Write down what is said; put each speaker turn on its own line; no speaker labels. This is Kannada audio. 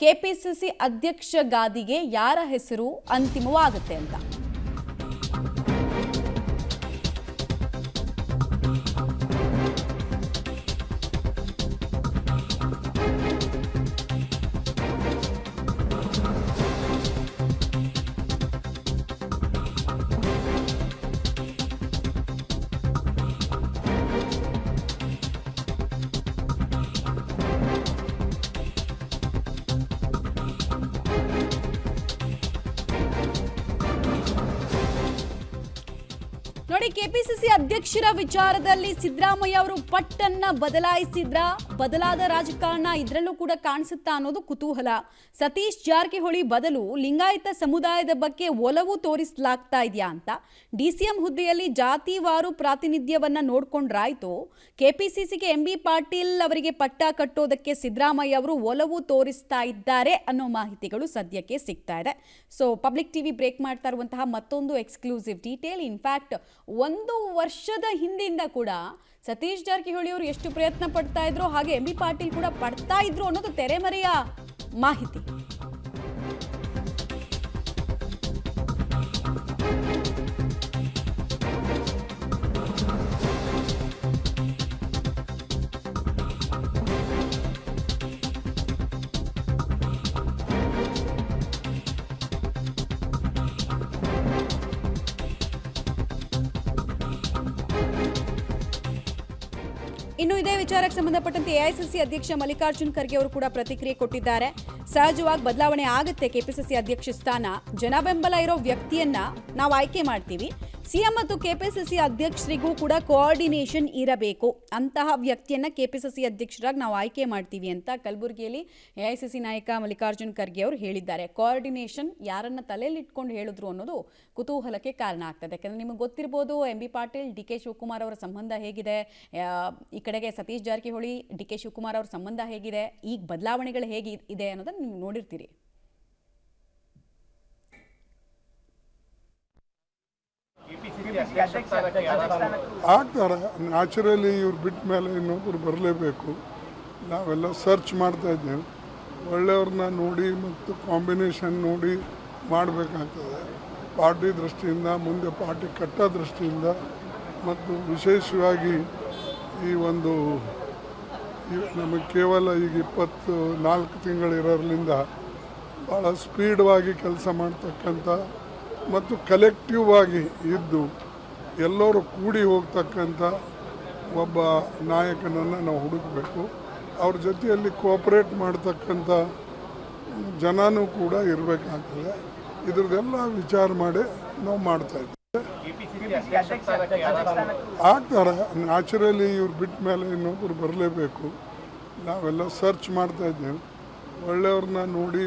ಕೆಪಿಸಿಸಿ ಅಧ್ಯಕ್ಷ ಗಾದಿಗೆ ಯಾರ ಹೆಸರು ಅಂತಿಮವಾಗುತ್ತೆ ಅಂತ. ನೋಡಿ, ಕೆಪಿಸಿಸಿ ಅಧ್ಯಕ್ಷರ ವಿಚಾರದಲ್ಲಿ ಸಿದ್ದರಾಮಯ್ಯ ಅವರು ಪಟ್ಟನ್ನ ಬದಲಾಯಿಸಿದ್ರ, ಬದಲಾದ ರಾಜಕಾರಣ ಇದರಲ್ಲೂ ಕೂಡ ಕಾಣಿಸುತ್ತಾ ಅನ್ನೋದು ಕುತೂಹಲ. ಸತೀಶ್ ಜಾರಕಿಹೊಳಿ ಬದಲು ಲಿಂಗಾಯತ ಸಮುದಾಯದ ಬಗ್ಗೆ ಒಲವು ತೋರಿಸಲಾಗ್ತಾ ಇದೆಯಾ ಅಂತ. ಡಿಸಿಎಂ ಹುದ್ದೆಯಲ್ಲಿ ಜಾತಿವಾರು ಪ್ರಾತಿನಿಧ್ಯವನ್ನ ನೋಡ್ಕೊಂಡ್ರಾಯ್ತು. ಕೆಪಿಸಿಸಿಗೆ ಎಂಬಿ ಪಾಟೀಲ್ ಅವರಿಗೆ ಪಟ್ಟ ಕಟ್ಟೋದಕ್ಕೆ ಸಿದ್ದರಾಮಯ್ಯ ಅವರು ಒಲವು ತೋರಿಸ್ತಾ ಇದ್ದಾರೆ ಅನ್ನೋ ಮಾಹಿತಿಗಳು ಸದ್ಯಕ್ಕೆ ಸಿಗ್ತಾ ಇದೆ. ಸೊ ಪಬ್ಲಿಕ್ ಟಿವಿ ಬ್ರೇಕ್ ಮಾಡ್ತಾ ಇರುವಂತಹ ಮತ್ತೊಂದು ಎಕ್ಸ್ಕ್ಲೂಸಿವ್ ಡೀಟೇಲ್. ಇನ್ಫ್ಯಾಕ್ಟ್ 1 ವರ್ಷದ ಹಿಂದಿಂದ ಕೂಡ ಸತೀಶ್ ಜಾರಕಿಹೊಳಿ ಅವರು ಎಷ್ಟು ಪ್ರಯತ್ನ ಪಡ್ತಾ ಇದ್ರು, ಹಾಗೆ ಎಂಬಿ ಪಾಟೀಲ್ ಕೂಡ ಪಡ್ತಾ ಇದ್ರು ಅನ್ನೋದು ತೆರೆಮರೆಯ ಮಾಹಿತಿ. ಇನ್ನು ಇದೇ ವಿಚಾರಕ್ಕೆ ಸಂಬಂಧಪಟ್ಟಂತೆ ಎಐಸಿಸಿ ಅಧ್ಯಕ್ಷ ಮಲ್ಲಿಕಾರ್ಜುನ್ ಖರ್ಗೆ ಅವರು ಕೂಡ ಪ್ರತಿಕ್ರಿಯೆ ಕೊಟ್ಟಿದ್ದಾರೆ. ಸಹಜವಾಗಿ ಬದಲಾವಣೆ ಆಗುತ್ತೆ ಕೆಪಿಸಿಸಿ ಅಧ್ಯಕ್ಷ ಸ್ಥಾನ. ಜನ ಬೆಂಬಲ ಇರೋ ವ್ಯಕ್ತಿಯನ್ನ ನಾವು ಆಯ್ಕೆ ಮಾಡ್ತೀವಿ. ಸಿಎಂ ಮತ್ತು ಕೆಪಿಸಿಸಿ ಅಧ್ಯಕ್ಷರಿಗೂ ಕೂಡ ಕೋಆರ್ಡಿನೇಷನ್ ಇರಬೇಕು. ಅಂತಹ ವ್ಯಕ್ತಿಯನ್ನ ಕೆಪಿಸಿಸಿ ಅಧ್ಯಕ್ಷರಾಗಿ ನಾವು ಆಯ್ಕೆ ಮಾಡ್ತೀವಿ ಅಂತ ಕಲಬುರಗಿಯಲ್ಲಿ ಎಐಸಿಸಿ ನಾಯಕ ಮಲ್ಲಿಕಾರ್ಜುನ್ ಖರ್ಗೆ ಅವರು ಹೇಳಿದ್ದಾರೆ. ಕೋಆರ್ಡಿನೇಷನ್ ಯಾರನ್ನ ತಲೆಯಲ್ಲಿ ಇಟ್ಕೊಂಡು ಹೇಳಿದ್ರು ಅನ್ನೋದು ಕುತೂಹಲಕ್ಕೆ ಕಾರಣ ಆಗ್ತದೆ. ಯಾಕಂದ್ರೆ ನಿಮಗೆ ಗೊತ್ತಿರ್ಬೋದು, ಎಂಬಿ ಪಾಟೀಲ್ ಡಿಕೆ ಶಿವಕುಮಾರ್ ಅವರ ಸಂಬಂಧ ಹೇಗಿದೆ, ಈ ಕಡೆಗೆ ಸತೀಶ್ ಜಾರಕಿಹೊಳಿ ಡಿಕೆ ಶಿವಕುಮಾರ್ ಅವರ ಸಂಬಂಧ ಹೇಗಿದೆ, ಈಗ ಬದಲಾವಣೆಗಳು ಹೇಗೆ ಇದೆ ಅನ್ನೋದನ್ನ ನೀವು ನೋಡಿರ್ತೀರಿ.
ಆಗ್ತಾರೆ ನ್ಯಾಚುರಲಿ. ಇವ್ರು ಬಿಟ್ಟ ಮೇಲೆ ಇನ್ನೊಬ್ಬರು ಬರಲೇಬೇಕು. ನಾವೆಲ್ಲ ಸರ್ಚ್ ಮಾಡ್ತಾ ಇದ್ದೇವೆ. ಒಳ್ಳೆಯವ್ರನ್ನ ನೋಡಿ ಮತ್ತು ಕಾಂಬಿನೇಷನ್ ನೋಡಿ ಮಾಡಬೇಕಾಗ್ತದೆ. ಪಾರ್ಟಿ ದೃಷ್ಟಿಯಿಂದ, ಮುಂದೆ ಪಾರ್ಟಿ ಕಟ್ಟೋ ದೃಷ್ಟಿಯಿಂದ, ಮತ್ತು ವಿಶೇಷವಾಗಿ ಈ ಒಂದು ನಮಗೆ ಕೇವಲ ಈಗ 24 ತಿಂಗಳಿರೋದ್ರಿಂದ ಭಾಳ ಸ್ಪೀಡ್ವಾಗಿ ಕೆಲಸ ಮಾಡ್ತಕ್ಕಂಥ ಮತ್ತು ಕಲೆಕ್ಟಿವ್ ಆಗಿ ಇದ್ದು ಎಲ್ಲರೂ ಕೂಡಿ ಹೋಗ್ತಕ್ಕಂಥ ಒಬ್ಬ ನಾಯಕನನ್ನು ನಾವು ಹುಡುಕಬೇಕು. ಅವ್ರ ಜೊತೆಯಲ್ಲಿ ಕೋಆಪ್ರೇಟ್ ಮಾಡ್ತಕ್ಕಂಥ ಜನನೂ ಕೂಡ ಇರಬೇಕಾಗ್ತದೆ. ಇದ್ರದ್ದೆಲ್ಲ ವಿಚಾರ ಮಾಡಿ ನಾವು ಮಾಡ್ತಾಯಿದ್ದೀವಿ. ಆಗ್ತಾರೆ ನ್ಯಾಚುರಲಿ. ಇವ್ರು ಬಿಟ್ಟ ಮೇಲೆ ಇನ್ನೊಬ್ಬರು ಬರಲೇಬೇಕು. ನಾವೆಲ್ಲ ಸರ್ಚ್ ಮಾಡ್ತಾ ಇದ್ದೇವೆ. ಒಳ್ಳೆಯವ್ರನ್ನ ನೋಡಿ